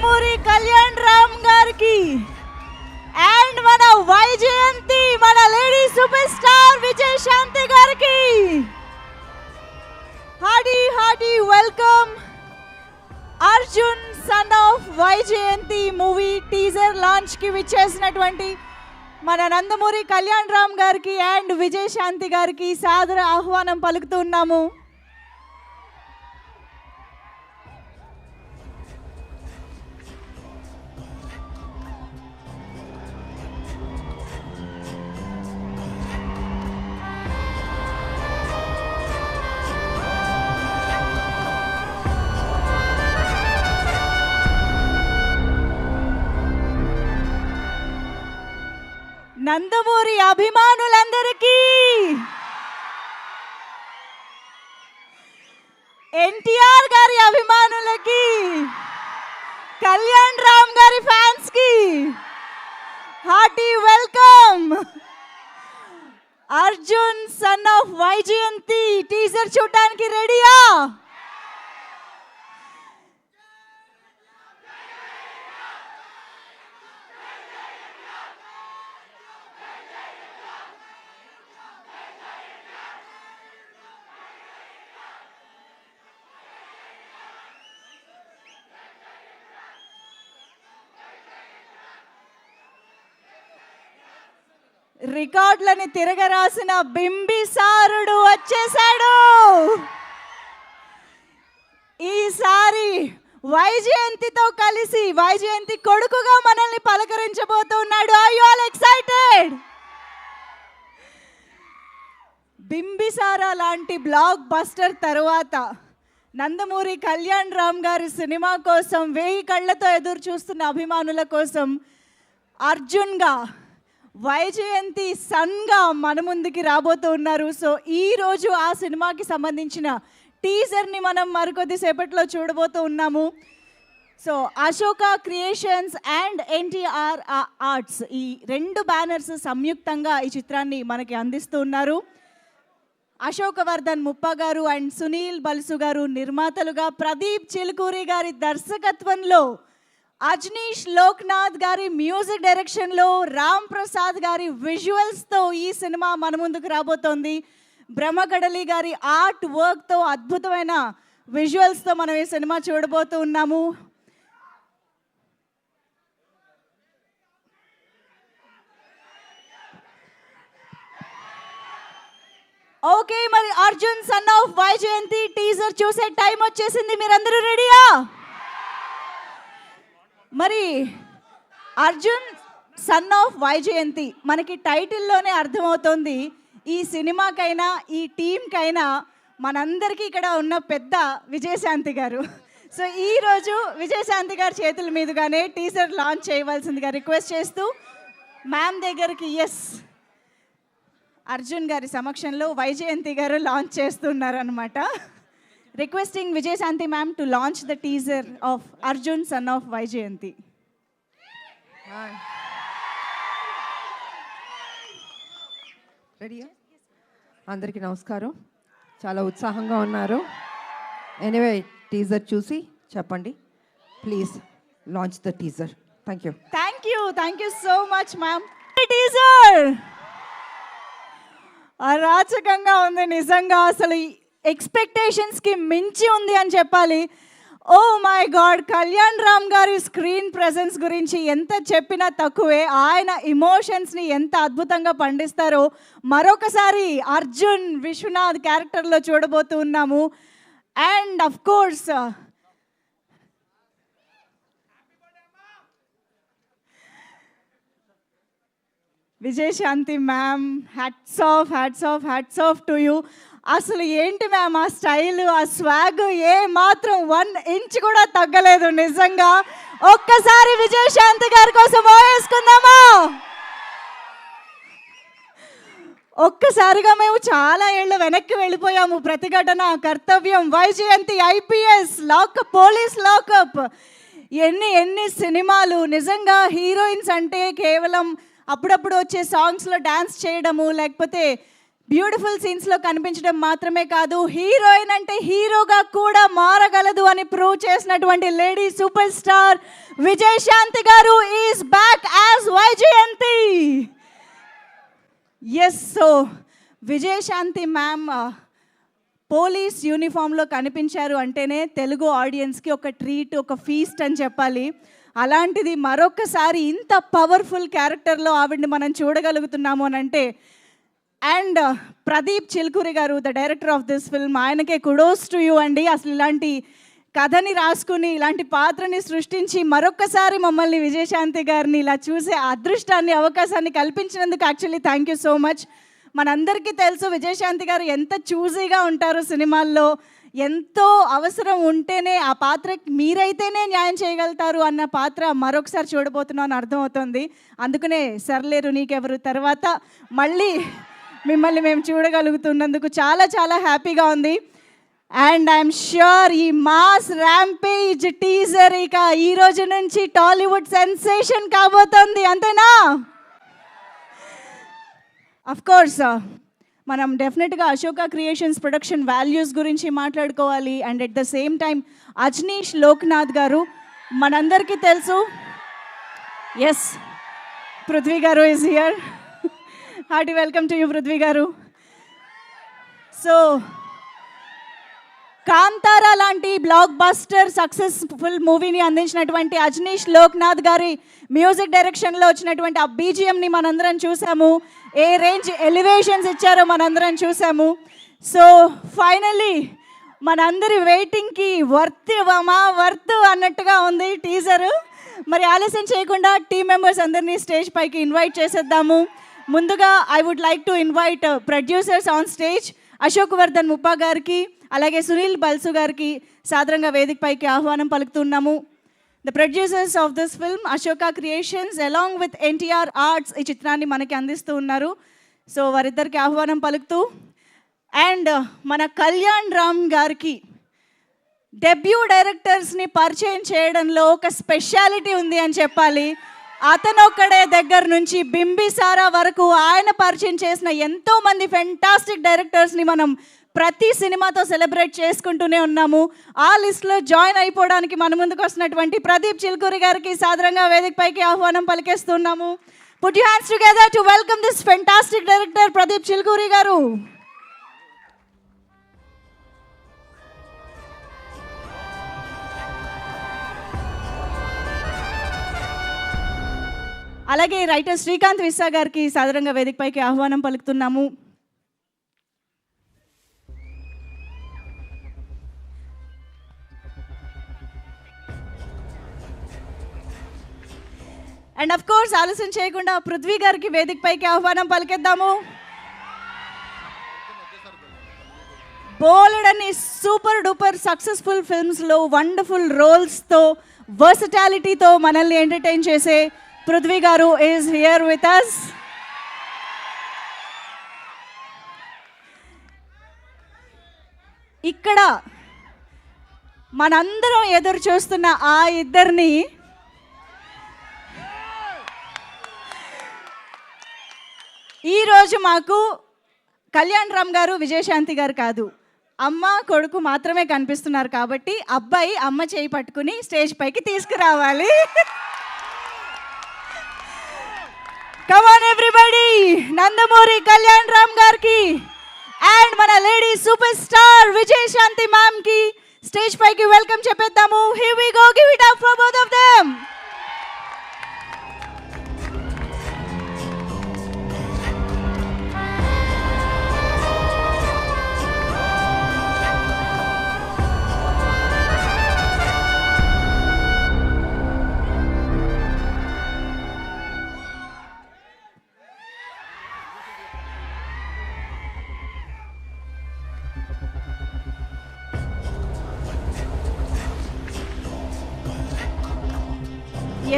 నందమూరి కళ్యాణ్ రామ్ గారికి అండ్ మన వైజయంతి మన లేడీ సూపర్ స్టార్ విజయశాంతి గారికి hearty welcome. Arjun son of Vyjayanthi movie teaser launch కి విచ్చేసినటువంటి మన నందమూరి కళ్యాణ్ రామ్ గారికి అండ్ విజయశాంతి గారికి సాదర ఆహ్వానం పలుకుతున్నాము. నందమూరి అభిమానులందరికీ, ఎన్టీఆర్ గారి అభిమానులకి, కళ్యాణ్ రామ్ గారి ఫ్యాన్స్ కి hearty welcome. Arjun son of Vyjayanthi teaser చూడడానికి రెడీయా? రికార్డులని తిరగరాసిన బింబిసారుడు వచ్చేసాడు. ఈసారి వైజయంతితో కలిసి వైజయంతి కొడుకుగా మనల్ని పలకరించబోతున్నాడు. Are you all excited? Bimbisara లాంటి బ్లాక్ బస్టర్ తరువాత నందమూరి కళ్యాణ్ రామ్ గారి సినిమా కోసం 1000 కళ్ళతో ఎదురు చూస్తున్న అభిమానుల కోసం అర్జున్గా వైజయంతి సన్గా మన ముందుకి రాబోతూ ఉన్నారు. సో ఈరోజు ఆ సినిమాకి సంబంధించిన టీజర్ని మనం మరికొద్ది సేపట్లో చూడబోతూ ఉన్నాము. So Ashoka creations and NTR arts ఈ 2 బ్యానర్స్ సంయుక్తంగా ఈ చిత్రాన్ని మనకి అందిస్తూ ఉన్నారు. అశోకవర్ధన్ ముప్ప గారు అండ్ సునీల్ బల్సు గారు నిర్మాతలుగా, ప్రదీప్ చిలుకూరి గారి దర్శకత్వంలో, అజ్నీష్ లోక్నాథ్ గారి మ్యూజిక్ డైరెక్షన్లో, రామ్ ప్రసాద్ గారి విజువల్స్తో ఈ సినిమా మన ముందుకు రాబోతోంది. బ్రహ్మకడలి గారి ఆర్ట్ వర్క్తో, అద్భుతమైన విజువల్స్తో మనం ఈ సినిమా చూడబోతూ ఉన్నాము. ఓకే, మరి Arjun son of Vyjayanthi teaser చూసే టైం వచ్చేసింది. మీరందరూ రెడీయా? మరి అర్జున్ సన్ ఆఫ్ వైజయంతి మనకి టైటిల్లోనే అర్థమవుతోంది. ఈ సినిమాకైనా ఈ టీంకైనా మనందరికీ ఇక్కడ ఉన్న పెద్ద విజయశాంతి గారు. సో ఈరోజు విజయశాంతి గారి చేతుల మీదుగానే టీజర్ లాంచ్ చేయవలసిందిగా రిక్వెస్ట్ చేస్తూ మ్యామ్ దగ్గరికి అర్జున్ గారి సమక్షంలో వైజయంతి గారు లాంచ్ చేస్తున్నారనమాట. Requesting Vijayashanti ma'am to launch the teaser of Arjun son of Vaijayanti. రెడీయా? అందరికీ నమస్కారం. చాలా ఉత్సాహంగా ఉన్నారు. ఎనీవే టీజర్ చూసి చెప్పండి. Please launch the teaser. Thank you so much ma'am. Teaser అరాచకంగా ఉంది నిజంగా, అసలు ఎక్స్పెక్టేషన్స్కి మించి ఉంది అని చెప్పాలి. Oh my god, Kalyan Ram గారి స్క్రీన్ ప్రెజెన్స్ గురించి ఎంత చెప్పినా తక్కువే. ఆయన ఇమోషన్స్ని ఎంత అద్భుతంగా పండిస్తారో మరొకసారి అర్జున్ విశ్వనాథ్ క్యారెక్టర్లో చూడబోతూ ఉన్నాము. And of course Vijayashanti ma'am, hats off to you. అసలు ఏంటి మ్యామ్ ఆ స్టైల్, ఆ స్వాగ్ ఏ మాత్రం 1 ఇంచ్ కూడా తగ్గలేదు నిజంగా. ఒక్కసారి విజయశాంతి గారి కోసం వేసుకుందామా? ఒక్కసారిగా మేము చాలా ఏళ్ళు వెనక్కి వెళ్ళిపోయాము. ప్రతిఘటన, కర్తవ్యం, Vyjayanthi, IPS, lockup, police lockup, ఎన్ని సినిమాలు. నిజంగా హీరోయిన్స్ అంటే కేవలం అప్పుడప్పుడు వచ్చే సాంగ్స్లో డ్యాన్స్ చేయడము, లేకపోతే బ్యూటిఫుల్ సీన్స్లో కనిపించడం మాత్రమే కాదు, హీరోయిన్ అంటే హీరోగా కూడా మారగలదు అని ప్రూవ్ చేసినటువంటి లేడీ సూపర్ స్టార్ విజయశాంతి గారు is back as Vyjayanthi. Yes, so Vijayashanti ma'am police యూనిఫామ్లో కనిపించారు అంటేనే తెలుగు ఆడియన్స్కి ఒక ట్రీట్, ఒక ఫీస్ట్ అని చెప్పాలి. అలాంటిది మరొకసారి ఇంత పవర్ఫుల్ క్యారెక్టర్లో ఆవిడ్ని మనం చూడగలుగుతున్నాము అని అంటే, అండ్ ప్రదీప్ చిల్కూరి గారు, the director of this film, ఆయనకే కుడోస్ టు యూ అండి. అసలు ఇలాంటి కథని రాసుకుని ఇలాంటి పాత్రని సృష్టించి మరొకసారి మమ్మల్ని విజయశాంతి గారిని ఇలా చూసే అదృష్టాన్ని, అవకాశాన్ని కల్పించినందుకు actually thank you so much. మనందరికీ తెలుసు విజయశాంతి గారు ఎంత చూజీగా ఉంటారు సినిమాల్లో, ఎంతో అవసరం ఉంటేనే ఆ పాత్రకి మీరైతేనే న్యాయం చేయగలుగుతారు అన్న పాత్ర మరొకసారి చూడబోతున్నాను అర్థమవుతుంది. అందుకనే సర్లేరు నీకెవరు తర్వాత మళ్ళీ మిమ్మల్ని మేము చూడగలుగుతున్నందుకు చాలా చాలా హ్యాపీగా ఉంది. అండ్ ఐఎమ్ ష్యూర్ ఈ మాస్ ర్యాంపేజ్ టీజర్ ఇక ఈ రోజు నుంచి టాలీవుడ్ సెన్సేషన్ కాబోతోంది, అంతేనా? అఫ్ కోర్స్ మనం డెఫినెట్గా అశోక క్రియేషన్స్ ప్రొడక్షన్ వాల్యూస్ గురించి మాట్లాడుకోవాలి. And at the same time Ajaneesh Loknath గారు మనందరికీ తెలుసు. ఎస్, పృథ్వీ గారు is here. Hearty welcome to you Prithvi గారు. సో కాంతారా లాంటి బ్లాక్ బస్టర్ సక్సెస్ఫుల్ మూవీని అందించినటువంటి అజ్నీష్ లోక్నాథ్ గారి మ్యూజిక్ డైరెక్షన్లో వచ్చినటువంటి ఆ బీజిఎంని మనందరం చూసాము. ఏ రేంజ్ ఎలివేషన్స్ ఇచ్చారో మనందరం చూసాము. సో ఫైనల్లీ మనందరి వెయిటింగ్కి వర్త్ అన్నట్టుగా ఉంది టీజరు. మరి ఆలస్యం చేయకుండా టీమ్ మెంబర్స్ అందరినీ స్టేజ్ పైకి ఇన్వైట్ చేసేద్దాము. ముందుగా I would like to invite producers on stage. Ashok Vardhan Muppa గారికి, అలాగే సునీల్ బల్సు గారికి సాదరంగా వేదిక పైకి ఆహ్వానం పలుకుతున్నాము. The producers of this film Ashoka creations along with NTR arts ఈ చిత్రాన్ని మనకి అందిస్తూ ఉన్నారు. సో వారిద్దరికి ఆహ్వానం పలుకుతూ, అండ్ మన కళ్యాణ్ రామ్ గారికి డెబ్యూ డైరెక్టర్స్ని పరిచయం చేయడంలో ఒక స్పెషాలిటీ ఉంది అని చెప్పాలి. అతనొక్కడే దగ్గర నుంచి బింబిసారా వరకు ఆయన పరిచయం చేసిన ఎంతోమంది ఫెంటాస్టిక్ డైరెక్టర్స్ని మనం ప్రతి సినిమాతో సెలబ్రేట్ చేసుకుంటూనే ఉన్నాము. ఆ లిస్ట్లో జాయిన్ అయిపోవడానికి మన ముందుకు వస్తున్నటువంటి ప్రదీప్ చిల్కూరి గారికి సాదరంగా వేదిక పైకి ఆహ్వానం పలికేస్తున్నాము. Put you hands together to welcome this fantastic director Pradeep Chilukuri గారు. అలాగే రైటర్ శ్రీకాంత్ విస్సా గారికి సాదరంగా వేదిక పైకి ఆహ్వానం పలుకుతున్నాము. అండ్ అఫ్ కోర్స్ ఆలస్యం చేయకుండా పృథ్వీ గారికి వేదిక పైకి ఆహ్వానం పలికేద్దాము. బోలెడని సూపర్ డూపర్ సక్సెస్ఫుల్ ఫిల్మ్స్లో వండర్ఫుల్ రోల్స్తో వర్సటాలిటీతో మనల్ని ఎంటర్టైన్ చేసే పృథ్వీ గారు ఈజ్ హియర్ విత్ అస్. ఇక్కడ మనందరం ఎదురు చూస్తున్న ఆ ఇద్దరిని ఈరోజు మాకు కళ్యాణ్ రామ్ గారు, విజయశాంతి గారు కాదు, అమ్మ కొడుకు మాత్రమే కనిపిస్తున్నారు. కాబట్టి అబ్బాయి అమ్మ చేయి పట్టుకుని స్టేజ్ పైకి తీసుకురావాలి. Come on everybody, Nandamuri Kalyan Ram గారికి అండ్ మన lady super star Vijayashanti ma'am కి స్టేజ్ పైకి వెల్కమ్ చెప్పేద్దాము. Here we go, give it up for both of them.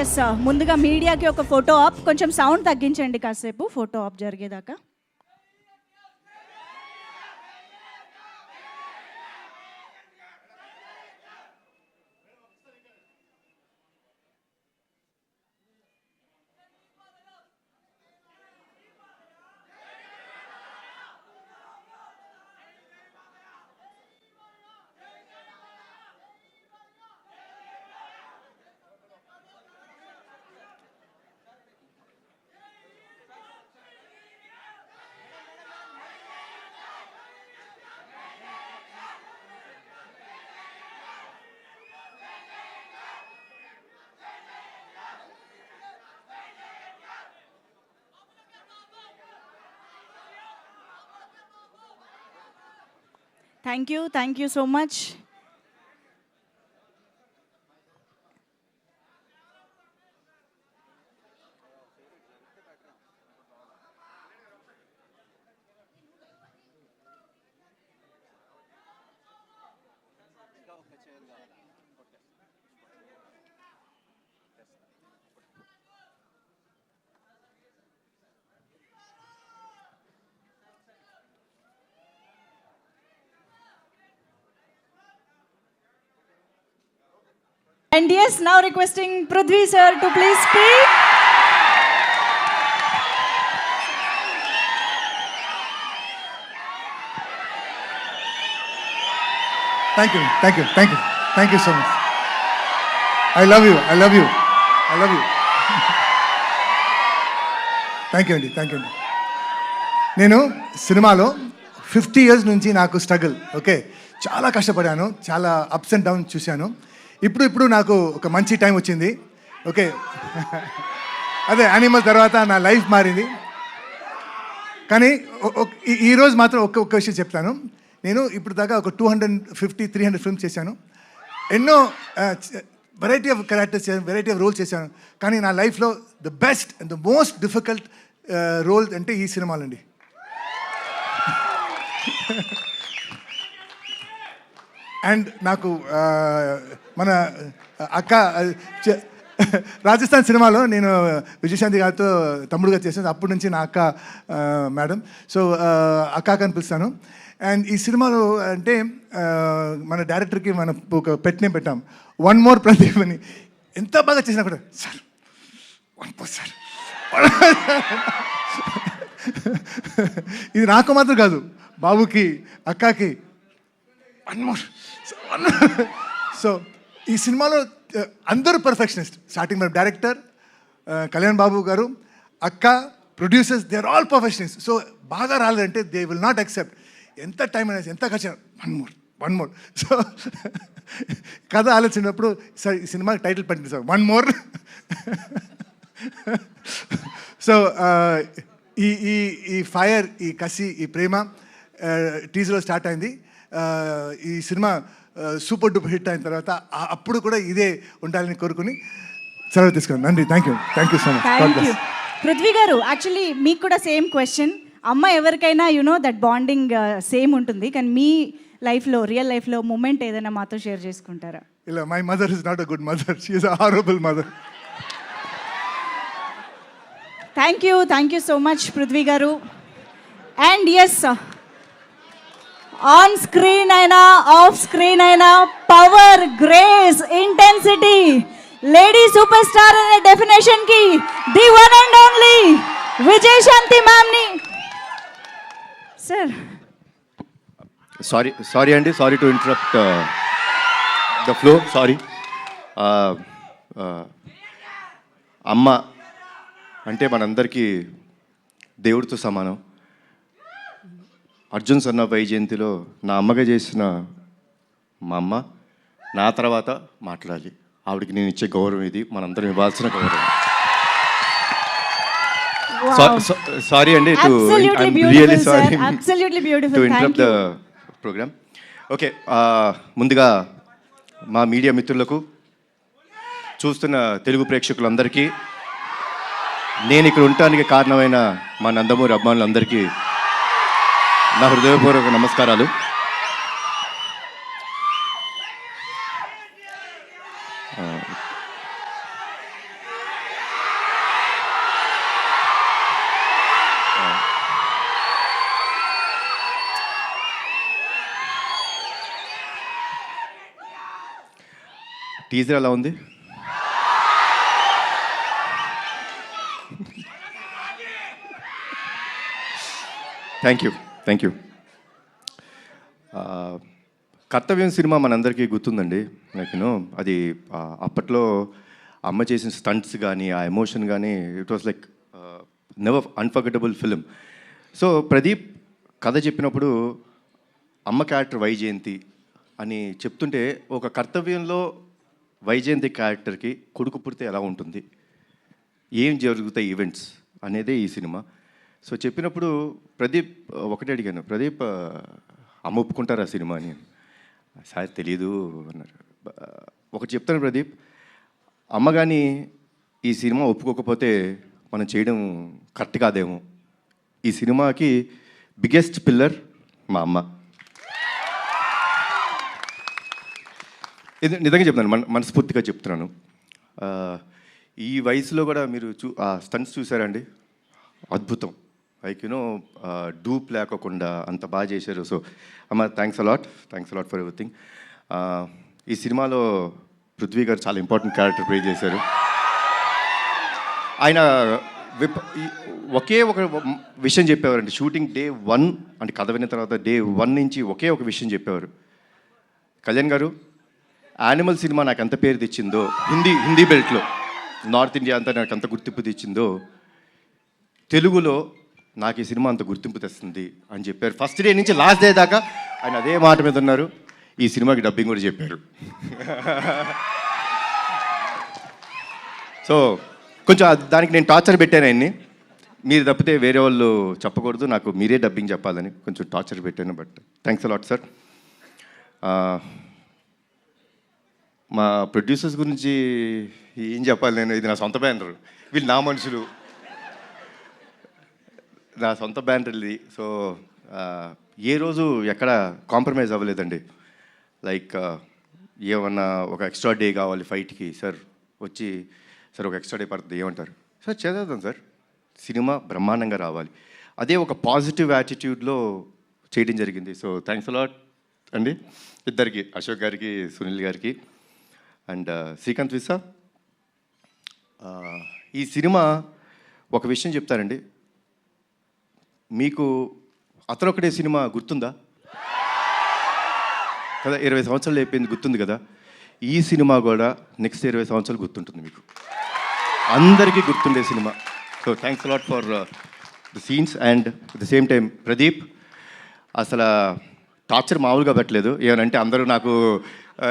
Yes, ముందుగా మీడియాకి ఒక ఫోటో ఆప్, కొంచెం సౌండ్ తగ్గించండి కాసేపు ఫోటో ఆప్ జరిగేదాకా. Thank you so much. And yes, now requesting Prithvi sir to please speak. Thank you so much. I love you. Thank you అండి. నేను సినిమాలో 50 years నుంచి నాకు స్ట్రగుల్, ఓకే, చాలా కష్టపడాను, చాలా అప్స్ అండ్ డౌన్ చూశాను. ఇప్పుడు నాకు ఒక మంచి టైం వచ్చింది, ఓకే. అదే యానిమల్ తర్వాత నా లైఫ్ మారింది. కానీ ఈరోజు మాత్రం ఒక్క విషయం చెప్తాను. నేను ఇప్పుడు దాకా ఒక 250-300 ఫిల్మ్స్ చేశాను, ఎన్నో వెరైటీ ఆఫ్ క్యారెక్టర్స్ చేశాను, వెరైటీ ఆఫ్ రోల్స్ చేశాను. కానీ నా లైఫ్లో the best and the most difficult role అంటే ఈ సినిమాలండి. అండ్ నాకు మన అక్క రాజస్థాన్ సినిమాలో నేను విజయశాంతి గారితో తమ్ముడుగా చేశాను. అప్పటి నుంచి నా అక్క మేడం, సో అక్క అని పిలుస్తాను. అండ్ ఈ సినిమాలో అంటే మన డైరెక్టర్కి మనం ఒక పెట్ నేమ్ పెట్టాం, వన్ మోర్ ప్రదీప్ అని. ఎంత బాగా చేసినా కూడా సార్ వన్ మోర్ సార్, ఇది నాకు మాత్రం కాదు, బాబుకి అక్కకి వన్ మోర్. సో ఈ సినిమాలో అందరూ పర్ఫెక్షనిస్ట్. స్టార్టింగ్ మన డైరెక్టర్ కళ్యాణ్ బాబు గారు, అక్క, producers, they are all perfectionist. So బాగా రాలేదంటే దే విల్ నాట్ యాక్సెప్ట్. ఎంత టైం అయినా ఎంత ఖర్చు, వన్ మోర్. సో కథ ఆలోచించినప్పుడు సార్ ఈ సినిమాకి టైటిల్ పెట్టండి సార్, వన్ మోర్. సో ఈ ఫైర్, ఈ కసి, ఈ ప్రేమ టీజర్లో స్టార్ట్ అయింది. ఈ సినిమా సూపర్ డూపర్ హిట్ అయిన తర్వాత అప్పుడు కూడా ఇదే ఉండాలని కోరుకుని సెలవు తీసుకున్నాను. నండి, thank you so much. Thank you. Prithvi గారు, యాక్చువల్లీ మీకు కూడా సేమ్ క్వశ్చన్. అమ్మ ఎవరికైనా దట్ బాండింగ్ సేమ్ ఉంటుంది, కానీ మీ లైఫ్లో, రియల్ లైఫ్లో మూమెంట్ ఏదైనా మాతో షేర్ చేసుకుంటారా? ఇలా my mother is not a good mother, she is a horrible mother. Thank you so much Prithvi గారు. అండ్ ఎస్, ఆన్ స్క్రీన్ అయినా ఆఫ్ స్క్రీన్ అయినా power, grace, intensity, lady super star అనే definition కి the one and only Vijayashanti ma'am ని. Sir sorry అండి, sorry to interrupt the flow, sorry. అమ్మ అంటే మనందరికీ దేవుడితో సమానం. అర్జున్ సన్న వైజయంతిలో నా అమ్మగా చేసిన మా అమ్మ నా తర్వాత మాట్లాడాలి. ఆవిడకి నేను ఇచ్చే గౌరవం ఇది, మనందరం ఇవ్వాల్సిన గౌరవం. సారీ అండి, really sorry to interrupt the programme. Okay, ముందుగా మా మీడియా మిత్రులకు, చూస్తున్న తెలుగు ప్రేక్షకులందరికీ, నేను ఇక్కడ ఉండటానికి కారణమైన మా నందమూరి అభిమానులందరికీ నా హృదయపూర్వక నమస్కారాలు. టీజర్ ఎలా ఉంది? Thank you. కర్తవ్యం సినిమా మనందరికీ గుర్తుందండి. నాకు అది అప్పట్లో అమ్మ చేసిన స్టంట్స్ కానీ, ఆ ఎమోషన్ కానీ, it was like never unforgettable film. So Pradeep కథ చెప్పినప్పుడు అమ్మ క్యారెక్టర్ వైజయంతి అని చెప్తుంటే, ఒక కర్తవ్యంలో వైజయంతి క్యారెక్టర్కి కొడుకు పుడితే ఎలా ఉంటుంది, ఏం జరుగుతాయి ఈవెంట్స్ అనేదే ఈ సినిమా. సో చెప్పినప్పుడు ప్రదీప్ ఒకటే అడిగాను, ప్రదీప్ అమ్మ ఒప్పుకుంటారా సినిమా అని. సార్ తెలీదు అన్నారు. ఒకటి చెప్తాను ప్రదీప్, అమ్మ కానీ ఈ సినిమా ఒప్పుకోకపోతే మనం చేయడం కరెక్ట్ కాదేమో. ఈ సినిమాకి బిగ్గెస్ట్ పిల్లర్ మా అమ్మ. ఇది నిజంగా చెప్తున్నాను, మనస్ఫూర్తిగా చెప్తున్నాను. ఈ వయసులో కూడా మీరు ఆ స్టంట్స్ చూసారండి, అద్భుతం. లైక్ యూనో డూప్ లేకోకుండా అంత బాగా చేశారు. సో అమ్మ థ్యాంక్స్ అలాట్ ఫర్ ఎవ్రీథింగ్. ఈ సినిమాలో పృథ్వీ గారు చాలా ఇంపార్టెంట్ క్యారెక్టర్ ప్లే చేశారు. ఆయన ఒకే ఒక విషయం చెప్పేవారండి. షూటింగ్ డే 1 అంటే కథ విన్న తర్వాత డే 1 నుంచి ఒకే ఒక విషయం చెప్పేవారు. కళ్యాణ్ గారు, యానిమల్ సినిమా నాకు ఎంత పేరు తెచ్చిందో హిందీ బెల్ట్లో, నార్త్ ఇండియా అంతా నాకు అంత గుర్తింపు తెచ్చిందో, తెలుగులో నాకు ఈ సినిమా అంత గుర్తింపు తెస్తుంది అని చెప్పారు. ఫస్ట్ డే నుంచి లాస్ట్ డే దాకా ఆయన అదే మాట మీద ఉన్నారు. ఈ సినిమాకి డబ్బింగ్ కూడా చెప్పారు. సో కొంచెం దానికి నేను టార్చర్ పెట్టాను ఆయన్ని. మీరు తప్పితే వేరే వాళ్ళు చెప్పకూడదు, నాకు మీరే డబ్బింగ్ చెప్పాలని కొంచెం టార్చర్ పెట్టాను. But thanks a lot sir. మా ప్రొడ్యూసర్స్ గురించి ఏం చెప్పాలి నేను, ఇది నా సొంత బ్యానర్, వీళ్ళు నా మనుషులు, నా సొంత బ్యానర్ ఇది. సో ఏ రోజు ఎక్కడ కాంప్రమైజ్ అవ్వలేదండి. లైక్ ఏమన్నా ఒక ఎక్స్ట్రా డే కావాలి ఫైట్కి, సార్ వచ్చి సార్ ఒక ఎక్స్ట్రా డే పడుతుంది ఏమంటారు, సార్ చేద్దాం సార్, సినిమా బ్రహ్మాండంగా రావాలి. అదే ఒక పాజిటివ్ యాటిట్యూడ్లో చేయడం జరిగింది. సో థ్యాంక్స్ అలాట్ అండి ఇద్దరికి, అశోక్ గారికి, సునీల్ గారికి అండ్ శ్రీకాంత్ విసా. ఈ సినిమా ఒక విషయం చెప్తారండి, మీకు అతనొక్కడే సినిమా గుర్తుందా కదా, 20 సంవత్సరాలు అయిపోయింది, గుర్తుంది కదా. ఈ సినిమా కూడా నెక్స్ట్ 20 సంవత్సరాలు గుర్తుంటుంది మీకు, అందరికీ గుర్తుండే cinema. So thanks a lot for the scenes and at the same time Pradeep అసలు టార్చర్ మామూలుగా పెట్టలేదు. ఏమనంటే అందరూ నాకు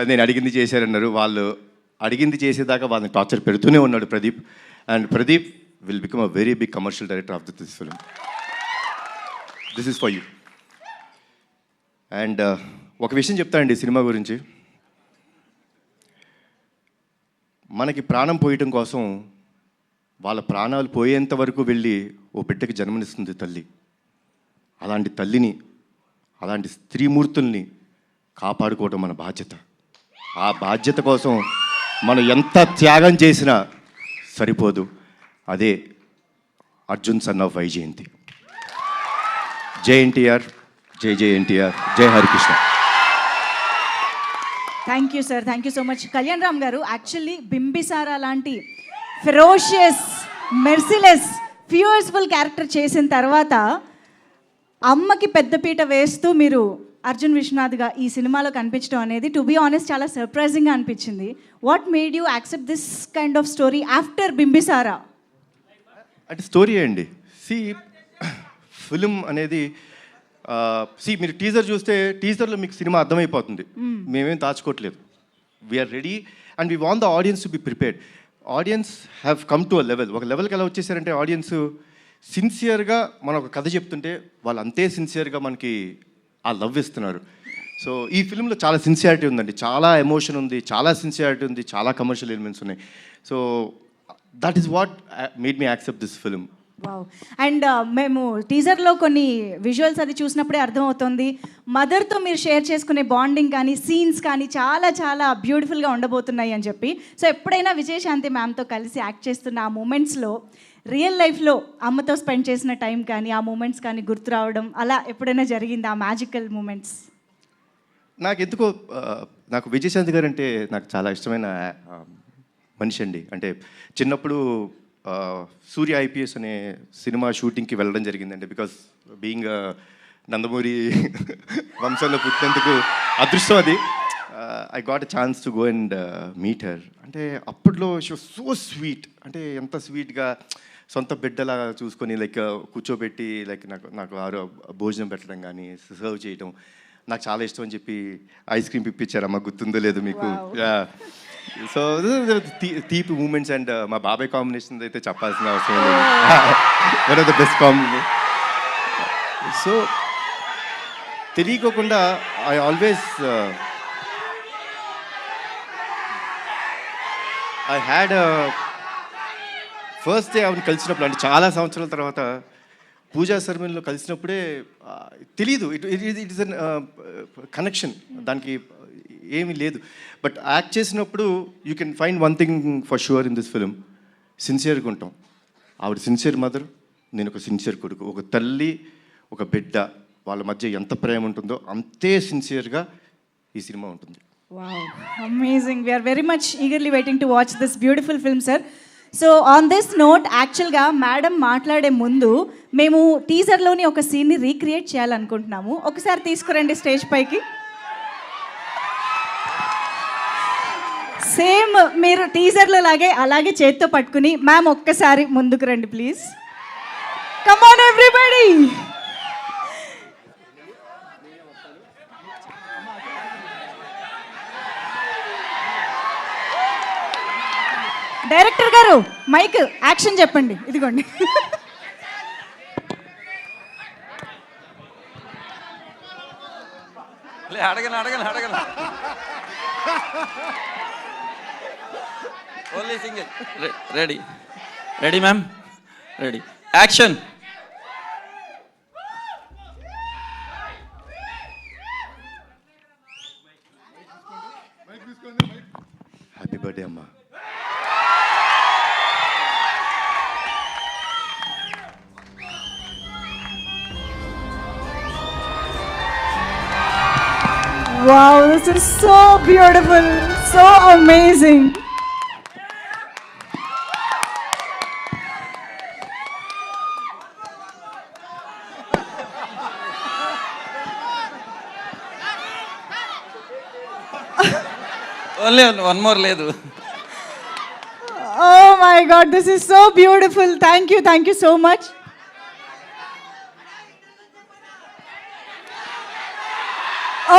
నేను అడిగింది చేశారన్నారు, వాళ్ళు అడిగింది చేసేదాకా వాళ్ళని టార్చర్ పెడుతూనే ఉన్నాడు Pradeep. And Pradeep will become a very big commercial director of this film. This is for you. And ఒక విషయం చెప్తానండి సినిమా గురించి, మనకి ప్రాణం పోయటం కోసం వాళ్ళ ప్రాణాలు పోయేంత వరకు వెళ్ళి ఓ బిడ్డకి జన్మనిస్తుంది తల్లి. అలాంటి తల్లిని, అలాంటి స్త్రీమూర్తుల్ని కాపాడుకోవడం మన బాధ్యత. ఆ బాధ్యత కోసం మనం ఎంత త్యాగం చేసినా సరిపోదు. అదే అర్జున్ సన్ ఆఫ్ వైజయంతి. జై ఎన్టీఆర్, జై జై ఎన్టీఆర్, జై Harikrishna. Thank you sir, thank you so much. Kalyan Ram గారు, యాక్చువల్లీ బింబిసారా లాంటి ఫెరోషియస్, మెర్సిలెస్, ఫ్యూయర్స్ఫుల్ క్యారెక్టర్ చేసిన తర్వాత అమ్మకి పెద్దపీట వేస్తూ మీరు అర్జున్ విశ్వనాథ్గా ఈ సినిమాలో కనిపించడం అనేది టు బీ ఆనెస్ట్ చాలా సర్ప్రైజింగ్గా అనిపించింది. What made you accept this kind of story after Bimbisara? అంటే స్టోరీ అండి. ఫిలిం అనేది మీరు టీజర్ చూస్తే టీజర్లో మీకు సినిమా అర్థమైపోతుంది. మేమేం దాచుకోవట్లేదు. We're ready and we want the audience to be prepared. Audience have come to a level. ఒక లెవెల్కి ఎలా వచ్చేసారంటే ఆడియన్స్ సిన్సియర్గా మనం ఒక కథ చెప్తుంటే వాళ్ళు అంతే సిన్సియర్గా మనకి ఆ లవ్ ఇస్తున్నారు. సో ఈ ఫిల్మ్లో చాలా సిన్సియారిటీ ఉందండి, చాలా ఎమోషన్ ఉంది, చాలా సిన్సియారిటీ ఉంది, చాలా కమర్షియల్ ఎలిమెంట్స్ ఉన్నాయి. So that is what made me accept this film. Wow. And మేము టీజర్లో కొన్ని విజువల్స్ అది చూసినప్పుడే అర్థమవుతుంది, మదర్తో మీరు షేర్ చేసుకునే బాండింగ్ కానీ సీన్స్ కానీ చాలా చాలా బ్యూటిఫుల్గా ఉండబోతున్నాయి అని చెప్పి. సో ఎప్పుడైనా విజయశాంతి మ్యామ్తో కలిసి యాక్ట్ చేస్తున్న ఆ మూమెంట్స్లో రియల్ లైఫ్లో అమ్మతో స్పెండ్ చేసిన టైం కానీ ఆ మూమెంట్స్ కానీ గుర్తు రావడం అలా ఎప్పుడైనా జరిగింది, ఆ మ్యాజికల్ మూమెంట్స్? నాకు ఎందుకో నాకు విజయశాంతి గారు అంటే నాకు చాలా ఇష్టమైన మనిషి అండి. అంటే చిన్నప్పుడు సూర్య ఐపీఎస్ అనే సినిమా షూటింగ్కి వెళ్ళడం జరిగిందండి. బికాస్ బీయింగ్ నందమూరి వంశంలో పుట్టినందుకు అదృష్టం అది. I got a chance to go and meet her. అంటే అప్పట్లో షీ వాజ్ సో స్వీట్, అంటే ఎంత స్వీట్గా సొంత బిడ్డలా చూసుకొని లైక్ కూర్చోబెట్టి లైక్ నాకు భోజనం పెట్టడం కానీ సర్వ్ చేయడం నాకు చాలా ఇష్టం అని చెప్పి ఐస్ క్రీమ్ పిప్పించారు. అమ్మ గుర్తుందో లేదు మీకు. సో తీపి మూమెంట్స్. అండ్ మా బాబాయ్ కాంబినేషన్ అయితే చెప్పాల్సిన అవసరం లేదు, one of the best combination. So తెలియకోకుండా I always I had first day ఆవిడ కలిసినప్పుడు అంటే చాలా సంవత్సరాల తర్వాత పూజా సెరమనీలో కలిసినప్పుడే తెలీదు ఇట్ ఇస్ అన్ కనెక్షన్, దానికి ఏమీ లేదు. బట్ యాక్ట్ చేసినప్పుడు you can find one thing for sure in this film, సిన్సియర్గా ఉంటాం. ఆవిడ సిన్సియర్ మదర్, నేను ఒక సిన్సియర్ కొడుకు. ఒక తల్లి ఒక బిడ్డ వాళ్ళ మధ్య ఎంత ప్రేమ ఉంటుందో అంతే సిన్సియర్గా ఈ సినిమా ఉంటుంది. Wow, amazing. We are very much eagerly waiting to watch this beautiful film, sir. So on this note, యాక్చువల్గా మేడం మాట్లాడే ముందు మేము టీజర్లోని ఒక సీన్ని రీక్రియేట్ చేయాలనుకుంటున్నాము. ఒకసారి తీసుకురండి స్టేజ్ పైకి. సేమ్ మీరు టీజర్లో లాగే అలాగే చేత్తో పట్టుకుని మ్యామ్ ఒక్కసారి ముందుకు రండి please. Come on everybody. Director గారు మైక్ యాక్షన్ చెప్పండి. ఇదిగోండి. అడగను only single. Ready ma'am, ready, action. Happy birthday అమ్మా. Wow, this is so beautiful, so amazing. Only one more లేదు. Oh my God, this is so beautiful. Thank you so much.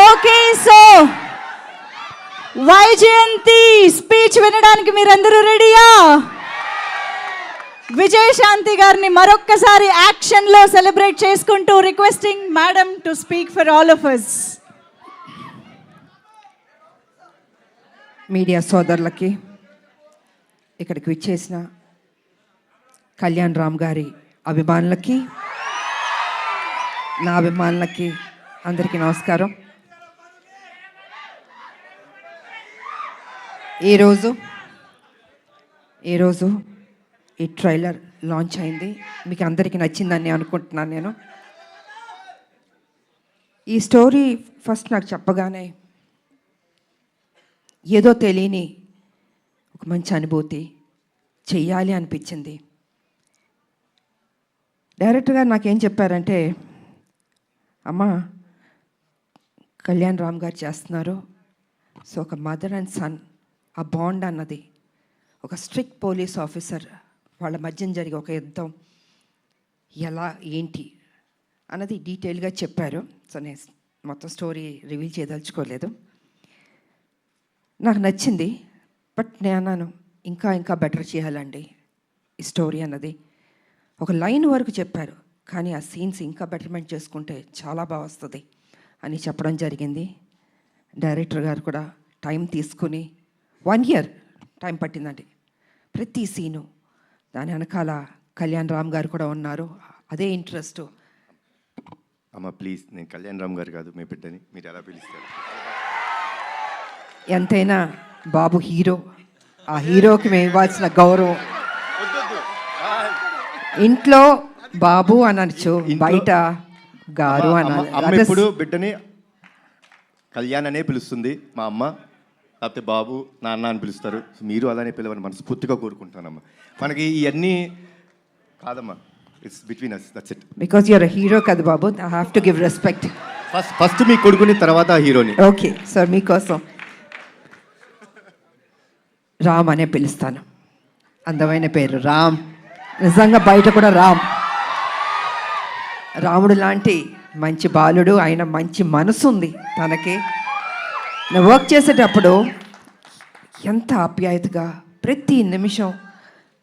Okay, so Vyjayanthi speech వినడానికి మీరందరూ రెడీయా? విజయశాంతి గారిని మరొక్కసారి యాక్షన్లో celebrate చేసుకుంటూ requesting madam to speak for all of us. Media సోదరులకి, ఇక్కడికి విచ్చేసిన కళ్యాణ్ రామ్ గారి అభిమానులకి, నా అభిమానులకి అందరికీ నమస్కారం. ఈరోజు ఈ ట్రైలర్ లాంచ్ అయింది. మీకు అందరికీ నచ్చిందని అనుకుంటున్నాను. నేను ఈ స్టోరీ ఫస్ట్ నాకు చెప్పగానే ఏదో తెలియని ఒక మంచి అనుభూతి, చెయ్యాలి అనిపించింది. డైరెక్టర్ గారు నాకేం చెప్పారంటే, అమ్మ కళ్యాణ్ రామ్ గారు చేస్తున్నారు, సో ఒక మదర్ అండ్ సన్ ఆ బాండ్ అన్నది, ఒక స్ట్రిక్ట్ పోలీస్ ఆఫీసర్ వాళ్ళ మధ్యన జరిగే ఒక యుద్ధం ఎలా ఏంటి అన్నది డీటెయిల్గా చెప్పారు. సో నేను మొత్తం స్టోరీ రివీల్ చేయదలుచుకోలేదు. నాకు నచ్చింది. బట్ నేను అన్నాను ఇంకా బెటర్ చేయాలండి ఈ స్టోరీ అన్నది. ఒక లైన్ వరకు చెప్పారు, కానీ ఆ సీన్స్ ఇంకా బెటర్మెంట్ చేసుకుంటే చాలా బాగా వస్తుంది అని చెప్పడం జరిగింది. డైరెక్టర్ గారు కూడా టైం తీసుకుని 1 year టైం పట్టిందండి ప్రతి సీను. దాని వెనకాల కళ్యాణ్ రామ్ గారు కూడా ఉన్నారు, అదే ఇంట్రెస్ట్. అమ్మ ప్లీజ్, నేను కళ్యాణ్ రామ్ గారు కాదు, మీ బిడ్డని, మీరు ఎలా పిలుస్తారు? ఎంతైనా బాబు హీరో, ఆ హీరోకి మేము ఇవ్వాల్సిన గౌరవం. ఇంట్లో బాబు అనొచ్చు, బయట గారు అమ్మ అనాలి. ఇప్పుడు బిడ్డని కళ్యాణ్ అనే పిలుస్తుంది మా అమ్మ, లేకపోతే బాబు నాన్న అని పిలుస్తారు. సో మీరు అలానే పిలవని మనస్ఫూర్తిగా కోరుకుంటానమ్మా. మనకి ఇవన్నీ కాదమ్మా, it's between us, that's it. Because you're a hero కదా బాబు, I have to give respect. First మీ కొడుకుని, తర్వాత హీరోని. ఓకే సార్, మీకోసం రామ్ అనే పిలుస్తాను. అందమైన పేరు రామ్, నిజంగా బయట కూడా రాముడు లాంటి మంచి బాలుడు, ఆయన మంచి మనసు ఉంది తనకి. నేను వర్క్ చేసేటప్పుడు ఎంత ఆప్యాయతగా ప్రతి నిమిషం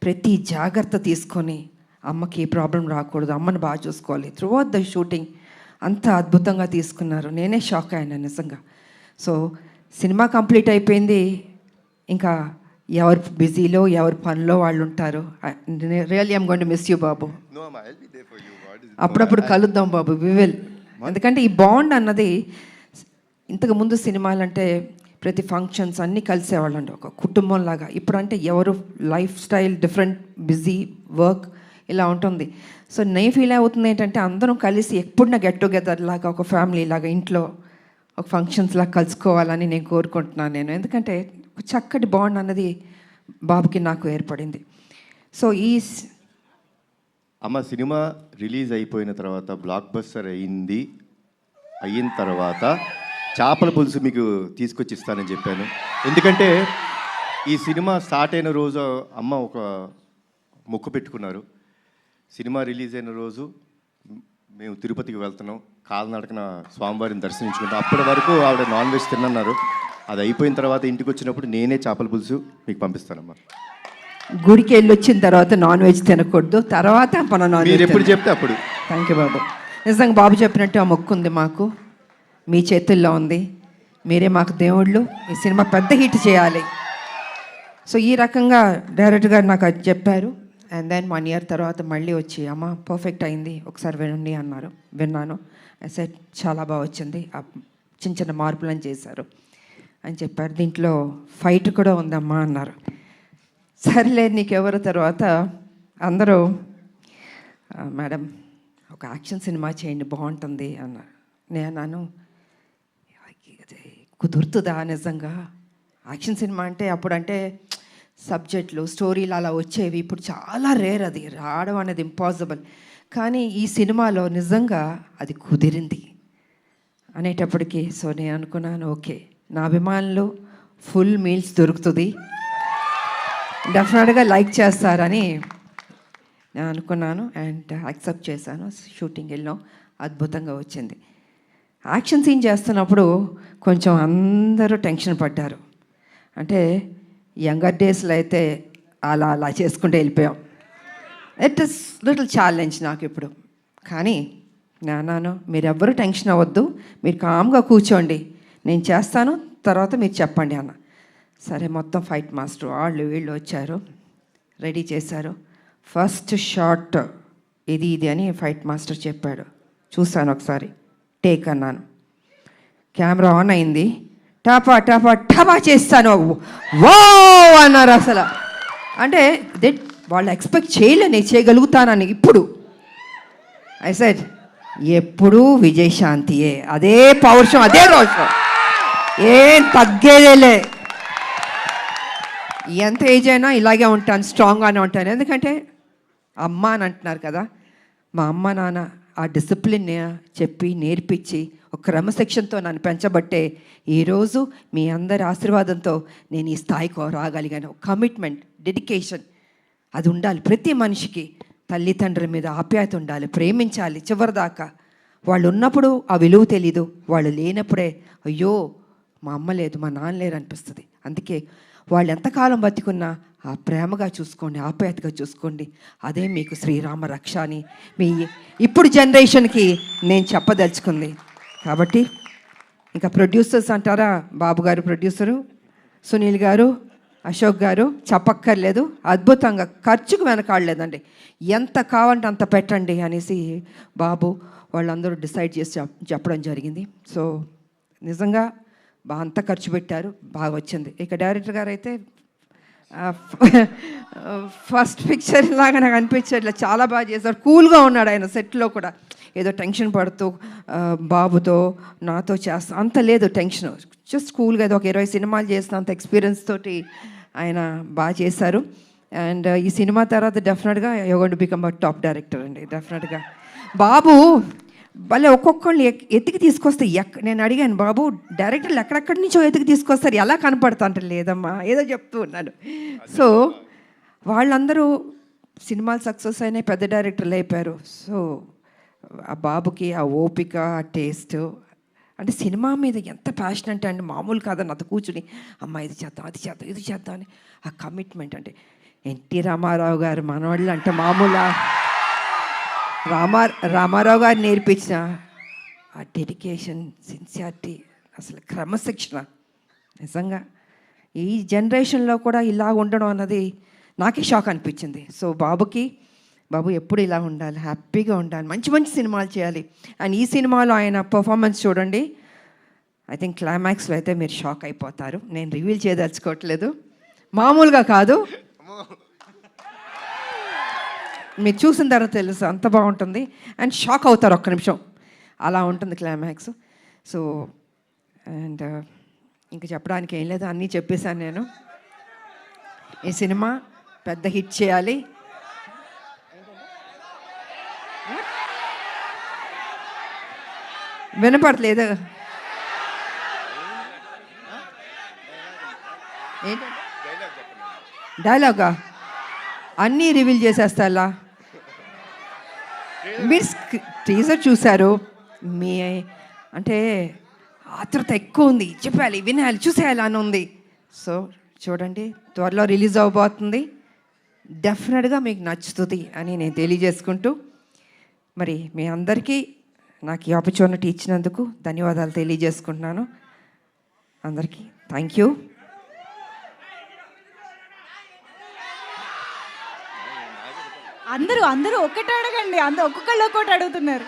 ప్రతి జాగ్రత్త తీసుకొని అమ్మకి ఏ ప్రాబ్లం రాకూడదు, అమ్మని బాగా చూసుకోవాలి. త్రూఅవుట్ ద షూటింగ్ అంత అద్భుతంగా తీసుకున్నారు. నేనే షాక్ అయ్యాను నిజంగా. సో సినిమా కంప్లీట్ అయిపోయింది. ఇంకా ఎవరు బిజీలో ఎవరి పనిలో వాళ్ళు ఉంటారు. Really I'm going to miss you Babu. No, Amma, I'll be there for you. What is it? అప్పుడప్పుడు కలుద్దాం బాబు, వి విల్. ఎందుకంటే ఈ బాండ్ అన్నది ఇంతకు ముందు సినిమాలంటే ప్రతి ఫంక్షన్స్ అన్నీ కలిసేవాళ్ళండి ఒక కుటుంబంలాగా. ఇప్పుడంటే ఎవరు life style different, busy, work ఇలా ఉంటుంది. సో నేను ఫీల్ అవుతుంది ఏంటంటే అందరం కలిసి ఎప్పుడైనా గెట్ టుగెదర్ లాగా ఒక ఫ్యామిలీ లాగా ఇంట్లో ఒక ఫంక్షన్స్ లాగా కలుసుకోవాలని నేను కోరుకుంటున్నాను నేను. ఎందుకంటే ఒక చక్కటి బాండ్ అన్నది బాబుకి నాకు ఏర్పడింది. సో అమ్మ సినిమా రిలీజ్ అయిపోయిన తర్వాత బ్లాక్ బస్టర్ అయిన తర్వాత చేపల పులుసు మీకు తీసుకొచ్చి ఇస్తానని చెప్పాను. ఎందుకంటే ఈ సినిమా స్టార్ట్ అయిన రోజు అమ్మ ఒక మొక్కు పెట్టుకున్నారు. సినిమా రిలీజ్ అయిన రోజు మేము తిరుపతికి వెళ్తున్నాం, కాలినడకన స్వామివారిని దర్శించుకుంటాం. అప్పటి వరకు ఆవిడ నాన్ వెజ్ తిన్నారు. అది అయిపోయిన తర్వాత ఇంటికి వచ్చినప్పుడు నేనే చేపల పులుసు మీకు పంపిస్తానమ్మా. గుడికి వెళ్ళి వచ్చిన తర్వాత నాన్ వెజ్ తినకూడదు, తర్వాత మన నాన్ మీరు వెజ్ ఎప్పుడు చెప్తే అప్పుడు. థ్యాంక్ యూ బాబు. నిజంగా బాబు చెప్పినట్టు ఆ మొక్కు ఉంది మాకు, మీ చేతుల్లో ఉంది. మీరే మాకు దేవుళ్ళు. ఈ సినిమా పెద్ద హిట్ చేయాలి. సో ఈ రకంగా డైరెక్టర్ గారు నాకు అది చెప్పారు. అండ్ దెన్ 1 year తర్వాత మళ్ళీ వచ్చి అమ్మ పర్ఫెక్ట్ అయింది, ఒకసారి వినండి అన్నారు. విన్నాను. సెట్ చాలా బాగా వచ్చింది, చిన్న చిన్న మార్పులను చేశారు అని చెప్పారు. దీంట్లో ఫైట్ కూడా ఉందమ్మా అన్నారు. సర్లే నీకెవరు. తర్వాత అందరూ మేడం ఒక యాక్షన్ సినిమా చేయండి బాగుంటుంది అన్నారు. నేను అన్నాను కుదురుతుందా నిజంగా? యాక్షన్ సినిమా అంటే అప్పుడంటే సబ్జెక్టులు స్టోరీలు అలా వచ్చేవి. ఇప్పుడు చాలా రేర్, అది రావడం అనేది ఇంపాసిబుల్. కానీ ఈ సినిమాలో నిజంగా అది కుదిరింది అనేటప్పటికీ సో నేను అనుకున్నాను ఓకే, నా అభిమానులు ఫుల్ మీల్స్ దొరుకుతుంది, డెఫినెట్గా లైక్ చేస్తారని నేను అనుకున్నాను. అండ్ యాక్సెప్ట్ చేశాను. షూటింగ్ వెళ్ళాం, అద్భుతంగా వచ్చింది. యాక్షన్ సీన్ చేస్తున్నప్పుడు కొంచెం అందరూ టెన్షన్ పడ్డారు. అంటే యంగర్ డేస్లో అయితే అలా అలా చేసుకుంటూ వెళ్ళిపోయాం. ఇట్ ఇస్ లిటిల్ ఛాలెంజ్ నాకు ఇప్పుడు. కానీ నాన్న మీరెవ్వరూ టెన్షన్ అవ్వద్దు, మీరు కామ్గా కూర్చోండి, నేను చేస్తాను, తర్వాత మీరు చెప్పండి అన్న. సరే మొత్తం ఫైట్ మాస్టర్ వాళ్ళు వీళ్ళు వచ్చారు, రెడీ చేశారు. ఫస్ట్ షాట్ ఇది అని ఫైట్ మాస్టర్ చెప్పాడు. చూశాను ఒకసారి, టేక్ అన్నాను. కెమెరా ఆన్ అయింది. టపా టపా టపా చేస్తాను. వో అన్నారు అసలు. అంటే వాళ్ళు ఎక్స్పెక్ట్ చేయలే నేను చేయగలుగుతానని. ఇప్పుడు ఐ సెడ్ ఎప్పుడూ విజయశాంతియే, అదే పౌరుషం, అదే రోషం, ఏం తగ్గేదేలే. ఎంత ఏజ్ అయినా ఇలాగే ఉంటాను, స్ట్రాంగ్గానే ఉంటాను. ఎందుకంటే అమ్మ అని అంటున్నారు కదా, మా అమ్మ నాన్న ఆ డిసిప్లిన్ చెప్పి నేర్పించి ఒక క్రమశిక్షణతో నన్ను పెంచబట్టే ఈరోజు మీ అందరి ఆశీర్వాదంతో నేను ఈ స్థాయికి రాగలిగాను. కమిట్మెంట్, డెడికేషన్ అది ఉండాలి ప్రతి మనిషికి. తల్లిదండ్రుల మీద ఆప్యాయత ఉండాలి, ప్రేమించాలి చివరిదాకా. వాళ్ళు ఉన్నప్పుడు ఆ విలువ తెలీదు, వాళ్ళు లేనప్పుడే అయ్యో మా అమ్మ లేదు, మా నాన్న లేరు అనిపిస్తుంది. అందుకే వాళ్ళు ఎంతకాలం బతికున్నా ఆ ప్రేమగా చూసుకోండి, ఆప్యాయతగా చూసుకోండి. అదే మీకు శ్రీరామ రక్ష అని మీ ఇప్పుడు జనరేషన్కి నేను చెప్పదలుచుకుంది. కాబట్టి ఇంకా ప్రొడ్యూసర్స్ అంటారా, బాబు గారు ప్రొడ్యూసరు, సునీల్ గారు, అశోక్ గారు చెప్పక్కర్లేదు. అద్భుతంగా ఖర్చుకు వెనకాడలేదండి. ఎంత కావాలంటే అంత పెట్టండి అనేసి బాబు వాళ్ళందరూ డిసైడ్ చేసి చెప్పడం జరిగింది. సో నిజంగా అంత ఖర్చు పెట్టారు, బాగా వచ్చింది. ఇక డైరెక్టర్ గారు అయితే ఫస్ట్ పిక్చర్ లాగా నాకు అనిపించట్లే, చాలా బాగా చేశారు. కూల్గా ఉన్నాడు ఆయన సెట్లో కూడా. ఏదో టెన్షన్ పడుతూ బాబుతో నాతో చేస్తా అంత లేదు టెన్షన్, జస్ట్ కూల్గా ఏదో ఒక 20 సినిమాలు చేసిన అంత ఎక్స్పీరియన్స్ తోటి ఆయన బాగా చేశారు. అండ్ ఈ సినిమా తర్వాత డెఫినెట్గా you going to become a top director అండి. డెఫినెట్గా బాబు భలే ఒక్కొక్కళ్ళు ఎత్తికి తీసుకొస్తే నేను అడిగాను, బాబు డైరెక్టర్లు ఎక్కడెక్కడి నుంచో ఎత్తికి తీసుకొస్తారు, ఎలా కనపడతా అంటే లేదమ్మా ఏదో చెప్తూ ఉన్నాడు. సో వాళ్ళందరూ సినిమాలు సక్సెస్ అయినాయి, పెద్ద డైరెక్టర్లు అయిపోయారు. సో ఆ బాబుకి ఆ ఓపిక, ఆ టేస్ట్, అంటే సినిమా మీద ఎంత ప్యాషన్ అంటే అండి మామూలు కాదని నాతో కూర్చుని అమ్మ ఇది చేద్దాం, అది చేద్దాం, ఇది చేద్దాం అని ఆ కమిట్మెంట్. అంటే ఎన్టీ రామారావు గారు మనవాళ్ళు అంటే మామూలు రామారావు గారు నేర్పించిన ఆ డెడికేషన్, సిన్సియారిటీ, అసలు క్రమశిక్షణ నిజంగా ఈ జనరేషన్లో కూడా ఇలా ఉండడం అన్నది నాకే షాక్ అనిపించింది. సో బాబు ఎప్పుడు ఇలా ఉండాలి, హ్యాపీగా ఉండాలి, మంచి మంచి సినిమాలు చేయాలి. అండ్ ఈ సినిమాలో ఆయన పర్ఫార్మెన్స్ చూడండి, ఐ థింక్ క్లైమాక్స్లో అయితే మీరు షాక్ అయిపోతారు. నేను రివీల్ చేయదలుచుకోవట్లేదు, మామూలుగా కాదు, మీరు చూసిన తర్వాత తెలుసు అంత బాగుంటుంది. అండ్ షాక్ అవుతారు ఒక్క నిమిషం, అలా ఉంటుంది క్లైమాక్స్. సో అండ్ ఇంకా చెప్పడానికి ఏం లేదు, అన్నీ చెప్పేశాను నేను. ఈ సినిమా పెద్ద హిట్ చేయాలి. వినపడలేదు డైలాగా? అన్నీ రివీల్ చేసేస్తా అలా. మీరు టీజర్ చూశారు, మీ అంటే ఆతృత ఎక్కువ ఉంది, చెప్పాలి, వినాలి, చూసేయాలి అని ఉంది. సో చూడండి, త్వరలో రిలీజ్ అవబోతుంది, డెఫినెట్గా మీకు నచ్చుతుంది అని నేను తెలియజేసుకుంటూ, మరి మీ అందరికీ నాకు ఈ ఆపర్చునిటీ ఇచ్చినందుకు ధన్యవాదాలు తెలియజేసుకుంటున్నాను. అందరికీ థ్యాంక్ యూ. అందరూ ఒక్కటి అడగండి, ఒక్కొక్కళ్ళు ఒక్కటి అడుగుతున్నారు.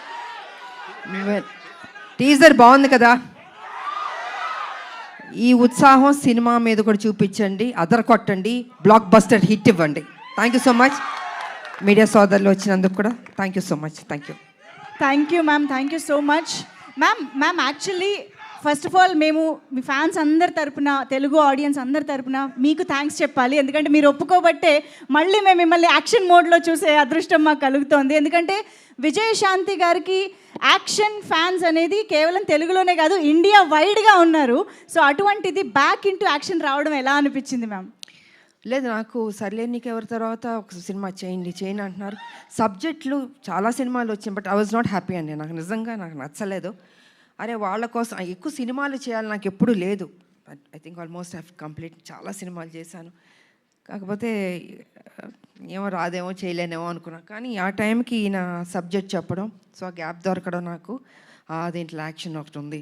టీజర్ బాగుంది కదా, ఈ ఉత్సాహం సినిమా మీద కూడా చూపించండి, అదర కొట్టండి, బ్లాక్ బస్టర్ హిట్ ఇవ్వండి. Thank you so much. Media సోదరులు వచ్చినందుకు కూడా thank you so much. Thank you ma'am, thank you so much. Ma'am actually first of all మేము మీ ఫ్యాన్స్ అందరి తరపున, తెలుగు ఆడియన్స్ అందరి తరపున మీకు థ్యాంక్స్ చెప్పాలి. ఎందుకంటే మీరు ఒప్పుకోబట్టే మళ్ళీ మేము మిమ్మల్ని యాక్షన్ మోడ్లో చూసే అదృష్టం మాకు కలుగుతోంది. ఎందుకంటే విజయశాంతి గారికి యాక్షన్ ఫ్యాన్స్ అనేది కేవలం తెలుగులోనే కాదు, ఇండియా వైడ్గా ఉన్నారు. సో అటువంటిది బ్యాక్ ఇంటూ యాక్షన్ రావడం ఎలా అనిపించింది మ్యామ్? లేదు, నాకు సర్లే నీకు ఎవరి తర్వాత ఒక సినిమా చేయండి అంటున్నారు. సబ్జెక్టులు చాలా సినిమాలు వచ్చాయి, but I was not happy అండి. నాకు నిజంగా నచ్చలేదు. అరే వాళ్ళ కోసం ఎక్కువ సినిమాలు చేయాలి నాకు ఎప్పుడు లేదు. I think almost have complete, చాలా సినిమాలు చేశాను. కాకపోతే ఏమో రాదేమో చేయలేనేమో అనుకున్నాను. కానీ ఆ టైంకి ఈయన సబ్జెక్ట్ చెప్పడం, సో ఆ గ్యాప్ దొరకడం నాకు, దీంట్లో యాక్షన్ ఒకటి ఉంది,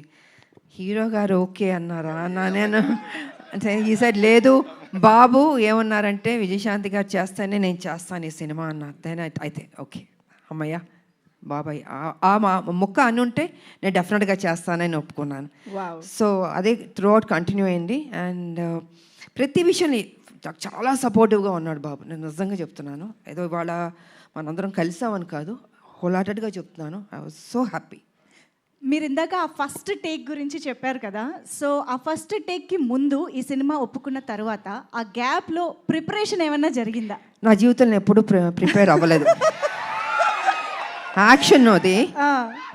హీరో గారు ఓకే అన్నారా అన్నా నేను. అంటే ఈ సైడ్ లేదు, బాబు ఏమన్నారంటే విజయశాంతి గారు చేస్తేనే నేను చేస్తాను ఈ సినిమా అన్నారు. దెన్ అయితే ఓకే అమ్మయ్య బాబాయ్ మా ముక్క అని ఉంటే నేను డెఫినెట్గా చేస్తానని ఒప్పుకున్నాను. సో అదే త్రూ అవుట్ కంటిన్యూ అయింది. అండ్ ప్రతి విషయాన్ని చాలా సపోర్టివ్గా ఉన్నాడు బాబు. నేను నిజంగా చెప్తున్నాను, ఏదో ఇవాళ మనందరం కలిసామని కాదు, హోల్హార్టెడ్గా చెప్తున్నాను. I was so happy. మీరు ఇందాక ఆ ఫస్ట్ టేక్ గురించి చెప్పారు కదా, సో ఆ ఫస్ట్ టేక్కి ముందు ఈ సినిమా ఒప్పుకున్న తర్వాత ఆ గ్యాప్లో ప్రిపరేషన్ ఏమన్నా జరిగిందా? నా జీవితంలో ఎప్పుడూ ప్రిపేర్ అవ్వలేదు. యాక్షన్ అది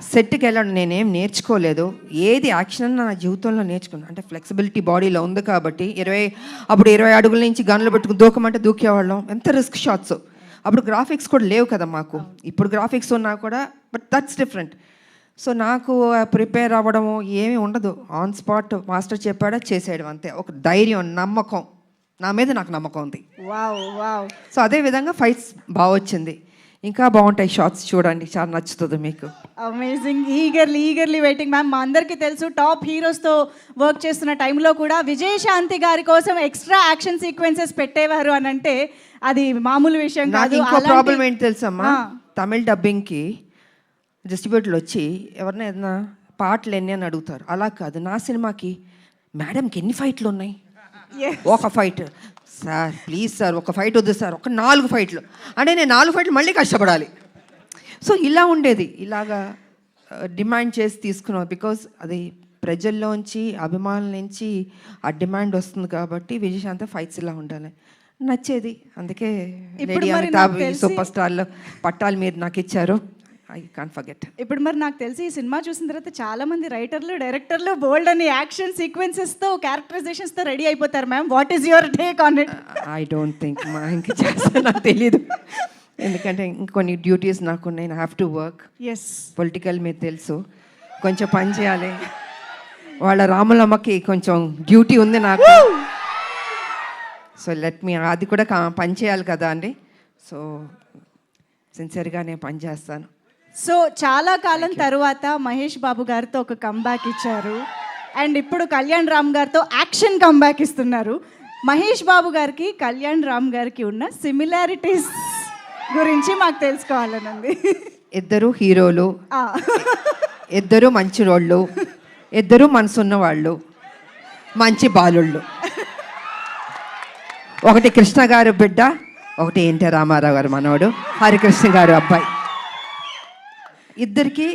సెట్కి వెళ్ళడం నేనేం నేర్చుకోలేదు. ఏది యాక్షన్ నా జీవితంలో నేర్చుకున్నాను అంటే ఫ్లెక్సిబిలిటీ బాడీలో ఉంది కాబట్టి. 20 అడుగుల నుంచి గన్లు పెట్టుకుని దూకమంటే దూకేవాళ్ళం. ఎంత రిస్క్ షాట్స్. అప్పుడు గ్రాఫిక్స్ కూడా లేవు కదా మాకు. ఇప్పుడు గ్రాఫిక్స్ ఉన్నా కూడా, బట్ దట్స్ డిఫరెంట్. సో నాకు ప్రిపేర్ అవ్వడము ఏమీ ఉండదు. ఆన్ స్పాట్ మాస్టర్ చెప్పాడా చేసేయడం అంతే. ఒక ధైర్యం, నమ్మకం, నా మీద నాకు నమ్మకం ఉంది. వావ్. సో అదేవిధంగా ఫైట్స్ బాగా వచ్చింది, ఇంకా బాగుంటాయి షార్ట్స్, చూడండి, చాలా నచ్చుతుంది మీకు. అమేజింగ్. Eagerly waiting ma'am. మా అందరికీ తెలుసు టాప్ హీరోస్తో వర్క్ చేస్తున్న టైంలో కూడా విజయశాంతి గారి కోసం ఎక్స్ట్రా యాక్షన్ సీక్వెన్సెస్ పెట్టేవారు అని అంటే అది మామూలు విషయం కాదు. ఇంకో ప్రాబ్లం ఏంటి తెలుసమ్మా, తమిళ్ డబ్బింగ్కి డిస్ట్రిబ్యూటర్లు వచ్చి ఎవరినైనా ఏదైనా పాటలు ఎన్ని అని అడుగుతారు. అలా కాదు, నా సినిమాకి మేడంకి ఎన్ని ఫైట్లు ఉన్నాయి? ఒక ఫైట్ సార్, ప్లీజ్ సార్ ఒక ఫైట్ వద్దు సార్, ఒక 4 ఫైట్లు అంటే నేను 4 ఫైట్లు మళ్ళీ కష్టపడాలి. సో ఇలా ఉండేది, ఇలాగా డిమాండ్ చేసి తీసుకున్నాం. బికాజ్ అది ప్రజల్లోంచి, అభిమానుల నుంచి ఆ డిమాండ్ వస్తుంది కాబట్టి విజయశాంతి ఫైట్స్ ఇలా ఉండాలి, నచ్చేది. అందుకే లేడీ అమితాబ్ సూపర్ స్టార్లో పట్టాలు మీరు నాకు ఇచ్చారు. I can't forget. ఇప్పుడు మరి నాకు తెలిసి ఈ సినిమా చూసిన తర్వాత చాలా మంది రైటర్లు, డైరెక్టర్లు బోల్డ్ అని యాక్షన్ సీక్వెన్సెస్తో, క్యారెక్టరైజేషన్స్తో రెడీ అయిపోతారు ma'am. What is your take on it? I don't think ఇంకా చేస్తా, నాకు తెలీదు. ఎందుకంటే ఇంకొన్ని డ్యూటీస్ నాకు ఉన్నాయి. I have to work. Yes, political మీరు తెలుసు, కొంచెం పని చేయాలి. వాళ్ళ రాములమ్మకి కొంచెం డ్యూటీ ఉంది నాకు. సో లెట్ మీ, అది కూడా పని చేయాలి కదా అండి. సో సిన్సియర్గా నేను పని చేస్తాను. సో చాలా కాలం తర్వాత మహేష్ బాబు గారితో ఒక కంబ్యాక్ ఇచ్చారు అండ్ ఇప్పుడు కళ్యాణ్ రామ్ గారితో యాక్షన్ కంబ్యాక్ ఇస్తున్నారు. మహేష్ బాబు గారికి కళ్యాణ్ రామ్ గారికి ఉన్న సిమిలారిటీస్ గురించి మాకు తెలుసుకోవాలనుంది. ఇద్దరు హీరోలు, ఇద్దరు మంచి రోళ్ళు, ఇద్దరు మనసున్న వాళ్ళు, మంచి బాలుళ్ళు. ఒకటి కృష్ణ గారు బిడ్డ, ఒకటి ఎన్టీ రామారావు గారు మనవడు, హరికృష్ణ గారు అబ్బాయి. ఇద్దరికి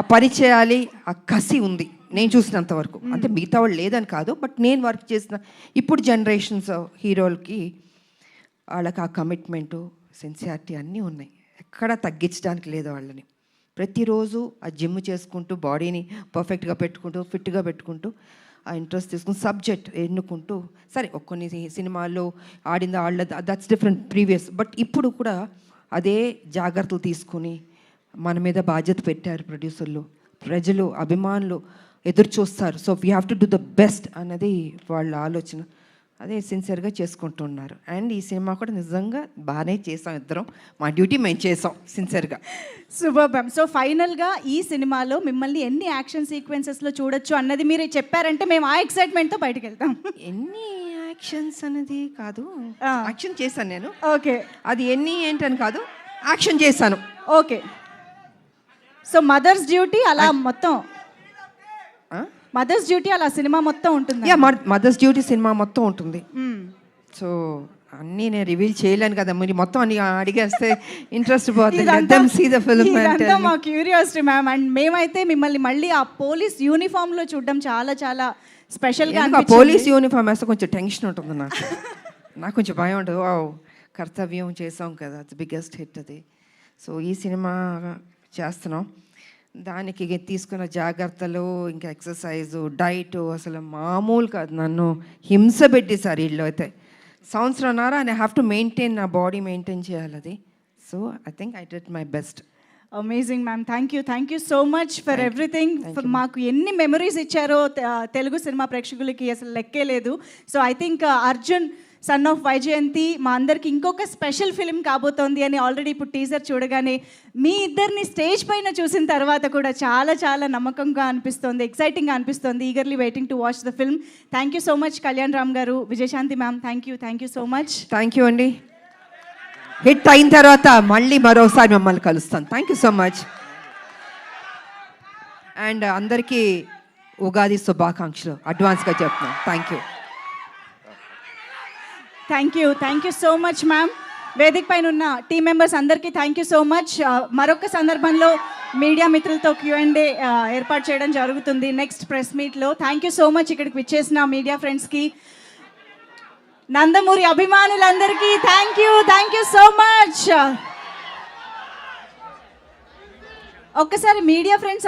ఆ పని చేయాలి, ఆ కసి ఉంది నేను చూసినంత వరకు. అంటే మిగతా వాళ్ళు లేదని కాదు, బట్ నేను వర్క్ చేసిన ఇప్పుడు జనరేషన్స్ హీరోలకి వాళ్ళకి ఆ కమిట్మెంటు, సిన్సియారిటీ అన్నీ ఉన్నాయి. ఎక్కడా తగ్గించడానికి లేదు వాళ్ళని. ప్రతిరోజు ఆ జిమ్ చేసుకుంటూ, బాడీని పర్ఫెక్ట్గా పెట్టుకుంటూ, ఫిట్గా పెట్టుకుంటూ, ఆ ఇంట్రెస్ట్ తీసుకుని సబ్జెక్ట్ ఎన్నుకుంటూ, సరే కొన్ని సినిమాల్లో ఆడింది వాళ్ళ దట్స్ డిఫరెంట్ ప్రీవియస్, బట్ ఇప్పుడు కూడా అదే జాగ్రత్తలు తీసుకుని మన మీద బాధ్యత పెట్టారు ప్రొడ్యూసర్లు, ప్రజలు, అభిమానులు ఎదురు చూస్తారు. So we have to do the best అన్నది వాళ్ళ ఆలోచన. అదే సిన్సియర్గా చేసుకుంటున్నారు. అండ్ ఈ సినిమా కూడా నిజంగా బాగానే చేసాం, ఇద్దరం మా డ్యూటీ మేము చేసాం సిన్సియర్గా. Super ma'am. సో ఫైనల్గా ఈ సినిమాలో మిమ్మల్ని ఎన్ని యాక్షన్ సీక్వెన్సెస్లో చూడొచ్చు అన్నది మీరు చెప్పారంటే మేము ఆ ఎక్సైట్మెంట్తో బయటకు వెళ్తాం. ఎన్ని యాక్షన్స్ అనేది కాదు, యాక్షన్ చేశాను నేను. ఓకే, అది ఎన్ని ఏంటని కాదు, యాక్షన్ చేశాను. ఓకే. సో మదర్స్ డ్యూటీ అలా మొత్తం, మదర్స్ డ్యూటీ అలా సినిమా మొత్తం ఉంటుంది. యా, మదర్స్ డ్యూటీ సినిమా మొత్తం ఉంటుంది. సో అన్నీ నేను రివీల్ చేయలేను కదా, మీరు మొత్తం అన్ని అడిగేస్తే ఇంట్రెస్ట్ పోతుంది. మా క్యూరియాసిటీ మ్యామ్. అండ్ మేమైతే మిమ్మల్ని మళ్ళీ ఆ పోలీస్ యూనిఫామ్లో చూడడం చాలా చాలా స్పెషల్గా. పోలీస్ యూనిఫామ్ వేస్తే కొంచెం టెన్షన్ ఉంటుంది నాకు కొంచెం భయం ఉంటుంది. ఓ కర్తవ్యం చేసాం కదా, అది బిగ్గెస్ట్ హిట్ అది. సో ఈ సినిమా చేస్తున్నాం, దానికి తీసుకున్న జాగ్రత్తలు, ఇంకా ఎక్సర్సైజు, డైట్ అసలు మామూలు కాదు. నన్ను హింస పెట్టేశారు వీళ్ళు అయితే. సంవత్సరంన్నర ఐ హ్యావ్ టు మెయింటైన్, నా బాడీ మెయింటైన్ చేయాలి అది. So I think I did my best. Amazing ma'am. Thank you so much for everything. మాకు ఎన్ని మెమరీస్ ఇచ్చారో తెలుగు సినిమా ప్రేక్షకులకి అసలు లెక్కే లేదు. So I think Arjun son of Vyjayanthi మా అందరికి ఇంకొక స్పెషల్ ఫిలిం కాబోతోంది అని ఆల్రెడీ ఇప్పుడు టీజర్ చూడగానే మీ ఇద్దరిని స్టేజ్ పైన చూసిన తర్వాత కూడా చాలా చాలా నమ్మకంగా అనిపిస్తోంది, ఎక్సైటింగ్గా అనిపిస్తోంది. Eagerly waiting to watch the film. Thank you so much Kalyan Ram గారు, Vijayashanti ma'am. Thank you so much. Thank you అండి. హిట్ అయిన తర్వాత మళ్ళీ మరోసారి మిమ్మల్ని కలుస్తాను. Thank you so much. And అందరికీ ఉగాది శుభాకాంక్షలు అడ్వాన్స్గా చెప్తున్నాను. Thank you so much ma'am. వేదిక పైన ఉన్న టీం మెంబర్స్ అందరికీ థ్యాంక్ యూ సో మచ్. మరొక సందర్భంలో మీడియా మిత్రులతో Q&A ఏర్పాటు చేయడం జరుగుతుంది నెక్స్ట్ ప్రెస్ మీట్లో. థ్యాంక్ యూ సో మచ్ ఇక్కడికి విచ్చేసిన మీడియా ఫ్రెండ్స్కి, నందమూరి అభిమానులందరికీ థ్యాంక్ యూ సో మచ్. ఒక్కసారి మీడియా ఫ్రెండ్స్